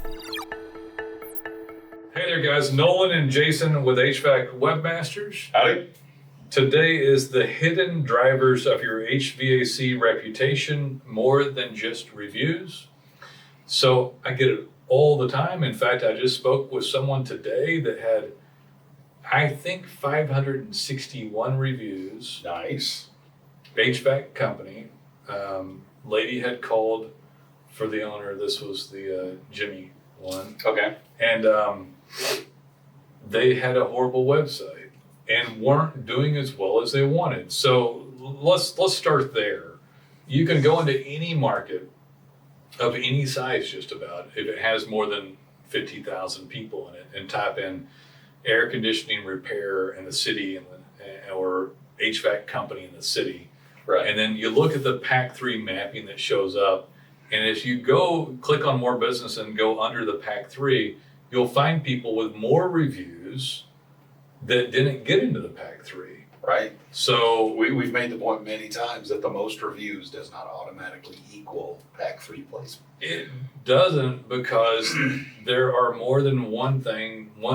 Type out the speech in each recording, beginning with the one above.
Hey there guys, Nolen and Jason with HVAC Webmasters. Howdy. Today is the hidden drivers of your HVAC reputation more than just reviews. So I get it all the time. In fact, I just spoke with someone today that had, I think, 561 reviews. Nice. HVAC company. Lady had called for the owner. This was the Jimmy one. Okay. And they had a horrible website and weren't doing as well as they wanted. So let's start there. You can go into any market of any size just about, if it has more than 50,000 people in it, and type in air conditioning repair in the city or HVAC company in the city. Right. And then you look at the PAC 3 mapping that shows up. And if you go click on more business and go under the PAC 3, you'll find people with more reviews that didn't get into the PAC 3. Right. So We've made the point many times that the most reviews does not automatically equal PAC 3 placement. it doesn't, because there are more than one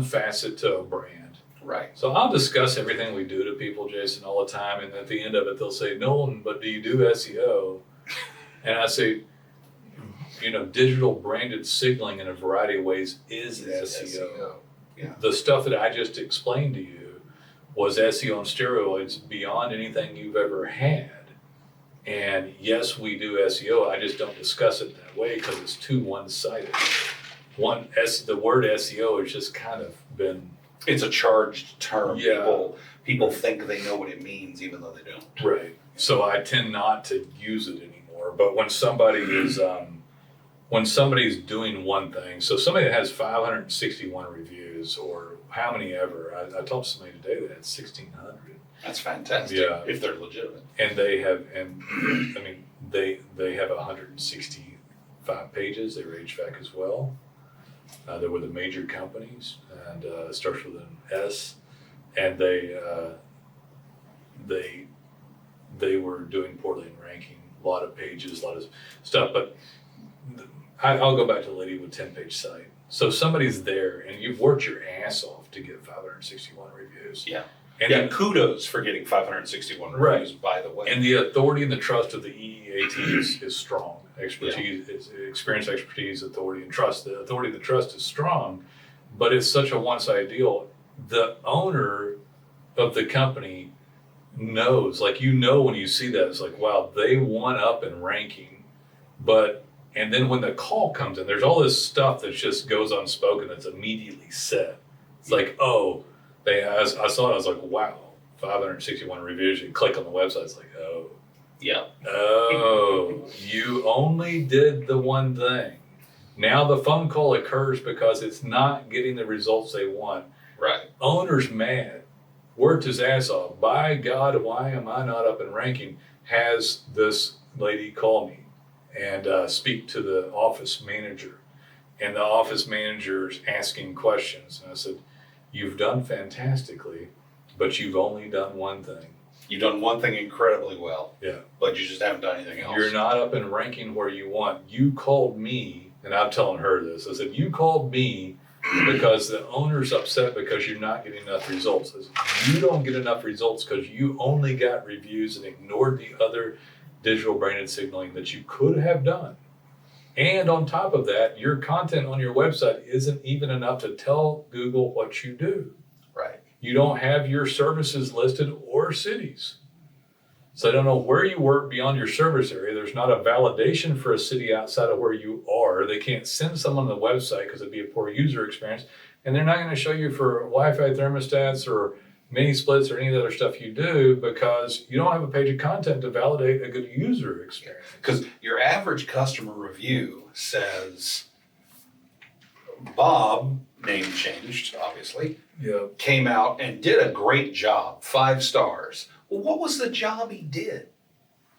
facet to a brand. Right. So I'll discuss everything we do to people, Jason, all the time. And at the end of it, they'll say, Nolan, but do you do SEO? And I say, digital branded signaling in a variety of ways is SEO. Yeah. The stuff that I just explained to you was SEO on steroids beyond anything you've ever had. And yes, we do SEO. I just don't discuss it that way because it's too one-sided. The word SEO has just kind of been... It's a charged term. Yeah. People think they know what it means even though they don't. Right. So I tend not to use it anymore. But when somebody is... when somebody's doing one thing, so somebody that has 561 reviews or how many ever, I talked to somebody today that had 1,600. That's fantastic. Yeah. If they're legitimate. And they have, they have 165 pages. They were HVAC as well. They were the major companies, and it starts with an S. And they were doing poorly in ranking, a lot of pages, a lot of stuff, but I'll go back to the lady with 10-page site. So somebody's there and you've worked your ass off to get 561 reviews. Yeah. And yeah, then, kudos for getting 561 reviews, right, by the way. And the authority and the trust of the EEAT is strong. Expertise, experience, expertise, authority, and trust. The authority and the trust is strong, but it's such a one-sided deal. The owner of the company knows, when you see that, it's like, wow, they won up in ranking, and then when the call comes in, there's all this stuff that just goes unspoken that's immediately said. It's like, oh, I saw it, I was like, wow, 561 reviews. You click on the website, it's like, oh. Yeah. Oh, you only did the one thing. Now the phone call occurs because it's not getting the results they want. Right. Owner's mad, worked his ass off. By God, why am I not up in ranking? Has this lady call me and speak to the office manager, and the office manager's asking questions. And I said, you've done fantastically, but you've only done one thing. You've done one thing incredibly well. Yeah. But you just haven't done anything else. You're not up in ranking where you want. You called me, and I'm telling her this. I said, you called me because the owner's upset because you're not getting enough results. I said, you don't get enough results because you only got reviews and ignored the other digital branded signaling that you could have done. And on top of that, your content on your website isn't even enough to tell Google what you do. Right. You don't have your services listed or cities. So I don't know where you work beyond your service area. There's not a validation for a city outside of where you are. They can't send someone to the website because it'd be a poor user experience. And they're not going to show you for Wi-Fi thermostats or mini splits or any of the other stuff you do because you don't have a page of content to validate a good user experience. Because your average customer review says, Bob, name changed, obviously, came out and did a great job, 5 stars. Well, what was the job he did?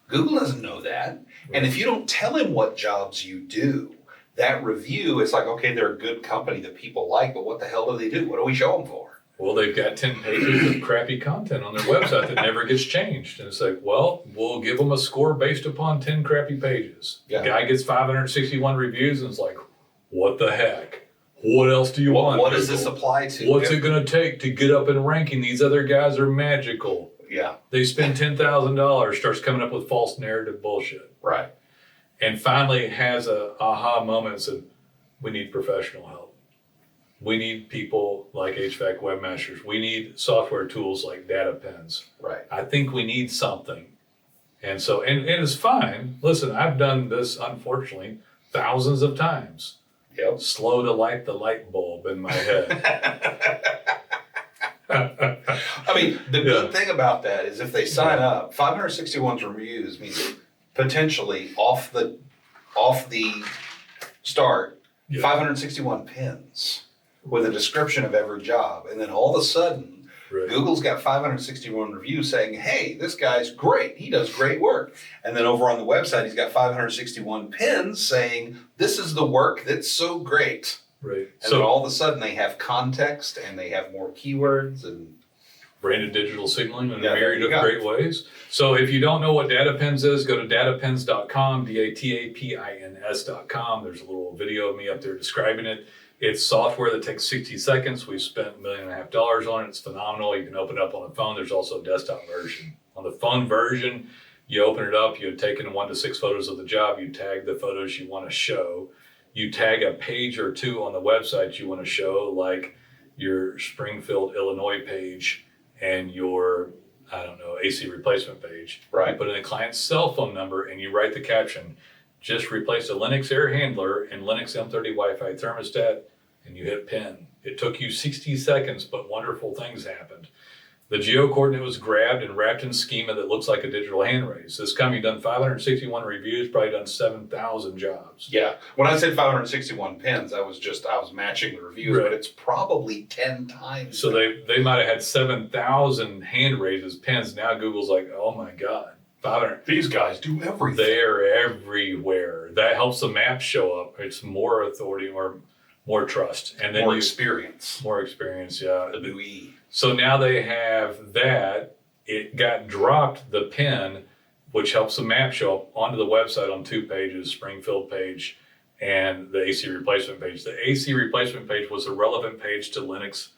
Google doesn't know that. Right. And if you don't tell him what jobs you do, that review is like, okay, they're a good company that people like, but what the hell do they do? What do we show them for? Well, they've got 10 pages of crappy content on their website that never gets changed. And it's like, well, we'll give them a score based upon 10 crappy pages. Yeah. The guy gets 561 reviews and it's like, What the heck? What else do you want? What does this apply to? What's it going to take to get up in ranking? These other guys are magical. Yeah. They spend $10,000, starts coming up with false narrative bullshit. Right. And finally has a aha moment and said, we need professional help. We need people like HVAC webmasters. We need software tools like data pens. Right. I think we need something. And so, and it's fine. Listen, I've done this, unfortunately, thousands of times. Yep. Slow to light the light bulb in my head. I mean, the good thing about that is if they sign up, 561 reviews means potentially off the start, 561 pins with a description of every job. And then all of a sudden, Google's got 561 reviews saying, hey, this guy's great. He does great work. And then over on the website, he's got 561 pins saying, this is the work that's so great. Right. And then all of a sudden they have context and they have more keywords and branded digital signaling in a myriad of great ways. So if you don't know what DataPens is, go to datapens.com, datapins.com. There's a little video of me up there describing it. It's software that takes 60 seconds. We spent $1.5 million on it. It's phenomenal. You can open it up on the phone. There's also a desktop version. On the phone version, you open it up, you take in 1 to 6 photos of the job, you tag the photos you want to show. You tag a page or two on the website you want to show, like your Springfield, Illinois page and your, AC replacement page. Right. You put in the client's cell phone number and you write the caption, just replace a Linux air handler and Linux M30 Wi-Fi thermostat, and you hit pin. It took you 60 seconds, but wonderful things happened. The geo coordinate was grabbed and wrapped in schema that looks like a digital hand raise. This time you've done 561 reviews, probably done 7,000 jobs. Yeah. When I said 561 pins, I was matching the reviews, but it's probably 10 times. So they might have had 7,000 hand raises, pins. Now Google's like, oh my God, 500. These guys do everything. They're everywhere. That helps the map show up. It's more authority or more trust. And then more experience. More experience, yeah. The new E. So now they have that. It got dropped, the pin, which helps the map show up onto the website on 2 pages, Springfield page and the AC replacement page. The AC replacement page was a relevant page to Linux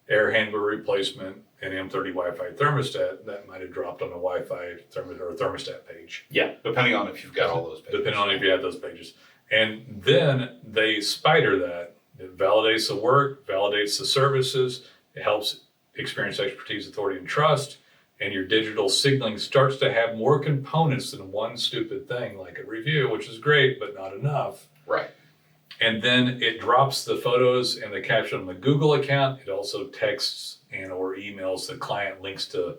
air handler replacement and M30 Wi-Fi thermostat. That might have dropped on the Wi-Fi thermostat page. Yeah, depending on if you've got all those pages. Depending on if you have those pages. And then they spider that. It validates the work, validates the services. It helps experience, expertise, authority, and trust. And your digital signaling starts to have more components than one stupid thing like a review, which is great, but not enough. Right. And then it drops the photos and the caption on the Google account. It also texts and or emails the client links to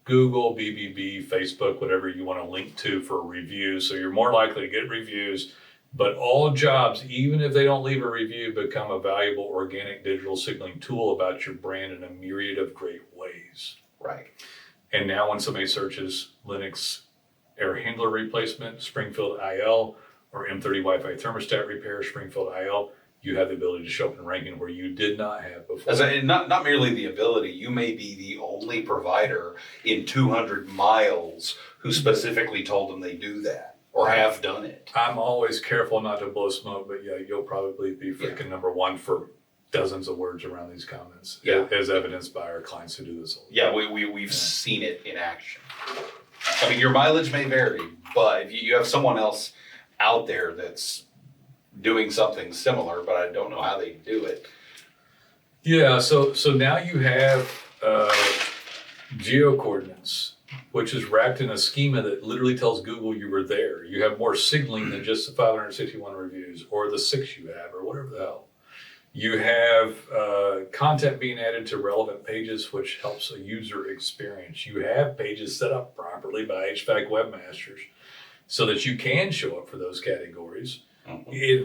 Google, BBB, Facebook, whatever you want to link to for reviews. So you're more likely to get reviews. But all jobs, even if they don't leave a review, become a valuable organic digital signaling tool about your brand in a myriad of great ways. Right. And now when somebody searches Linux air handler replacement, Springfield IL, or M30 Wi-Fi thermostat repair, Springfield IL, you have the ability to show up in ranking where you did not have before. Not merely the ability, you may be the only provider in 200 miles who specifically told them they do that. Or have done it. I'm always careful not to blow smoke, but yeah, you'll probably be freaking number one for dozens of words around these comments, as evidenced by our clients who do this. Yeah, we've seen it in action. I mean, your mileage may vary, but if you have someone else out there that's doing something similar, but I don't know how they do it. Yeah, so now you have geo coordinates, which is wrapped in a schema that literally tells Google you were there. You have more signaling than just the 561 reviews or the 6 you have or whatever the hell. You have content being added to relevant pages, which helps a user experience. You have pages set up properly by HVAC webmasters so that you can show up for those categories.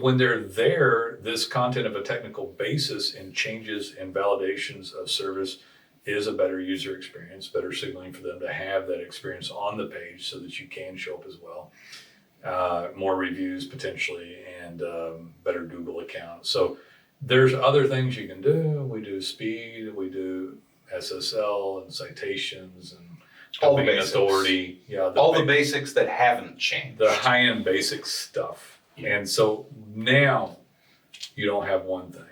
When they're there, this content of a technical basis and changes and validations of service is a better user experience, better signaling for them to have that experience on the page so that you can show up as well. More reviews potentially and better Google account. So there's other things you can do. We do speed, we do SSL and citations and all the basics. Authority. Yeah, the basics that haven't changed. The high-end basic stuff. Yeah. And so now you don't have one thing.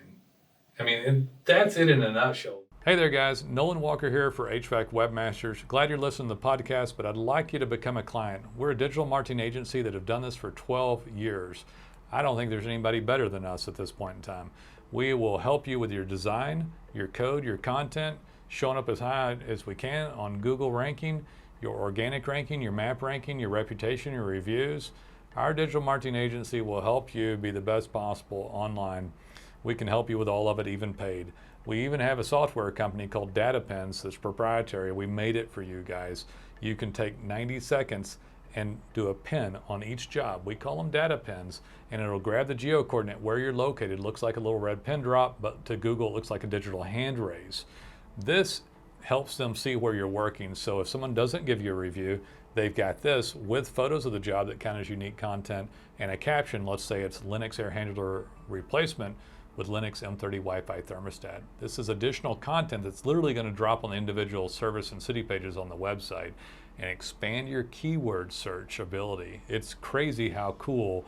I mean, and that's it in a nutshell. Hey there, guys. Nolan Walker here for HVAC Webmasters. Glad you're listening to the podcast, but I'd like you to become a client. We're a digital marketing agency that have done this for 12 years. I don't think there's anybody better than us at this point in time. We will help you with your design, your code, your content, showing up as high as we can on Google ranking, your organic ranking, your map ranking, your reputation, your reviews. Our digital marketing agency will help you be the best possible online. We can help you with all of it, even paid. We even have a software company called DataPens that's proprietary. We made it for you guys. You can take 90 seconds and do a pin on each job. We call them data pins, and it'll grab the geo coordinate where you're located. It looks like a little red pin drop, but to Google it looks like a digital hand raise. This helps them see where you're working. So if someone doesn't give you a review, they've got this with photos of the job that count as unique content and a caption. Let's say it's Linux air handler replacement with Linux M30 Wi-Fi thermostat. This is additional content that's literally going to drop on the individual service and city pages on the website and expand your keyword search ability. It's crazy how cool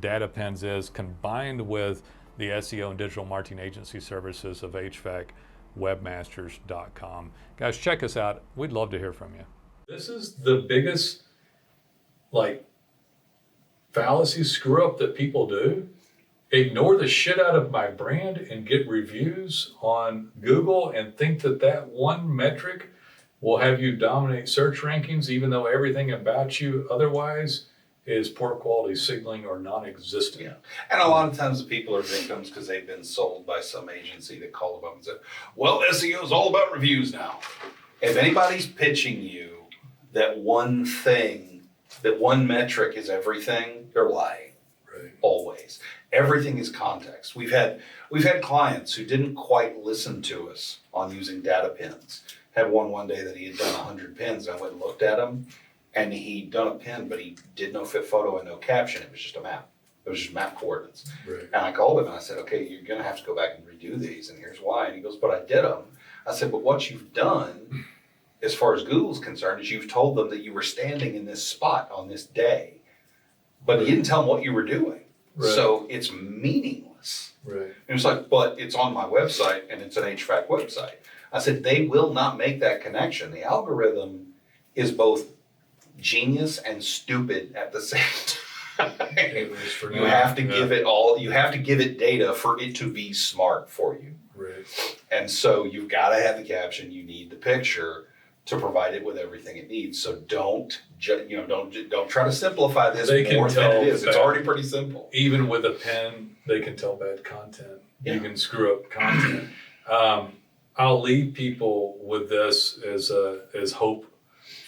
DataPens is combined with the SEO and digital marketing agency services of HVACwebmasters.com. Guys, check us out. We'd love to hear from you. This is the biggest fallacy screw up that people do. Ignore the shit out of my brand and get reviews on Google and think that that one metric will have you dominate search rankings, even though everything about you otherwise is poor quality signaling or non-existent. Yeah. And a lot of times the people are victims because they've been sold by some agency that called them up and said, well, SEO is all about reviews now. If anybody's pitching you that one thing, that one metric is everything, they're lying. Right. Always. Everything is context. We've had clients who didn't quite listen to us on using data pins. Had one day that he had done 100 pins, and I went and looked at him, and he'd done a pin, but he did no fit photo and no caption. It was just a map. It was just map coordinates. Right. And I called him and I said, okay, you're going to have to go back and redo these, and here's why. And he goes, but I did them. I said, but what you've done, as far as Google's concerned, is you've told them that you were standing in this spot on this day, but you didn't tell them what you were doing. Right. So it's meaningless. Right. And it's like, but it's on my website and it's an HVAC website. I said, they will not make that connection. The algorithm is both genius and stupid at the same time. You have to give it all, you have to give it data for it to be smart for you. Right. And so you've got to have the caption, you need the picture to provide it with everything it needs. So don't try to simplify this more than it is. It's already pretty simple. Even with a pen, they can tell bad content. Yeah. You can screw up content. I'll leave people with this as hope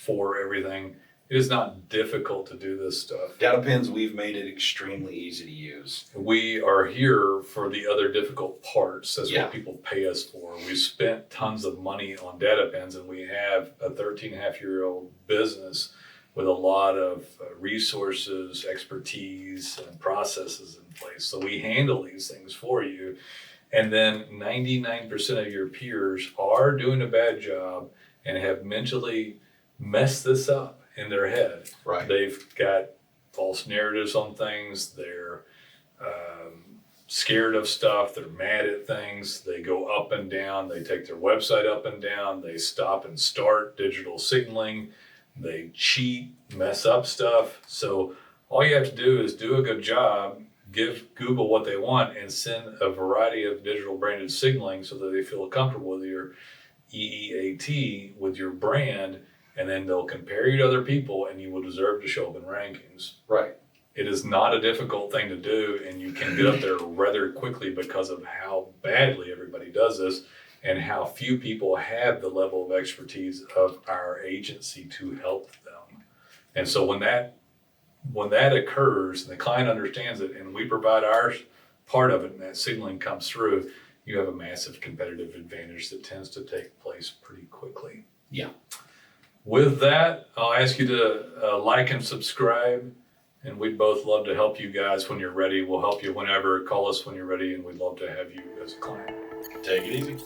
for everything. It is not difficult to do this stuff. Data pins, we've made it extremely easy to use. We are here for the other difficult parts. That's what people pay us for. We spent tons of money on data pins, and we have a 13-and-a-half-year-old business with a lot of resources, expertise, and processes in place. So we handle these things for you. And then 99% of your peers are doing a bad job and have mentally messed this up in their head. Right. They've got false narratives on things. They're scared of stuff. They're mad at things. They go up and down. They take their website up and down. They stop and start digital signaling. They cheat, mess up stuff. So all you have to do is do a good job, give Google what they want, and send a variety of digital branded signaling so that they feel comfortable with your EEAT, with your brand, and then they'll compare you to other people and you will deserve to show up in rankings. Right. It is not a difficult thing to do, and you can get up there rather quickly because of how badly everybody does this and how few people have the level of expertise of our agency to help them. And so when that occurs and the client understands it and we provide our part of it and that signaling comes through, you have a massive competitive advantage that tends to take place pretty quickly. Yeah. With that, I'll ask you to like and subscribe, and we'd both love to help you guys when you're ready. We'll help you whenever. Call us when you're ready, and we'd love to have you as a client. Take it easy.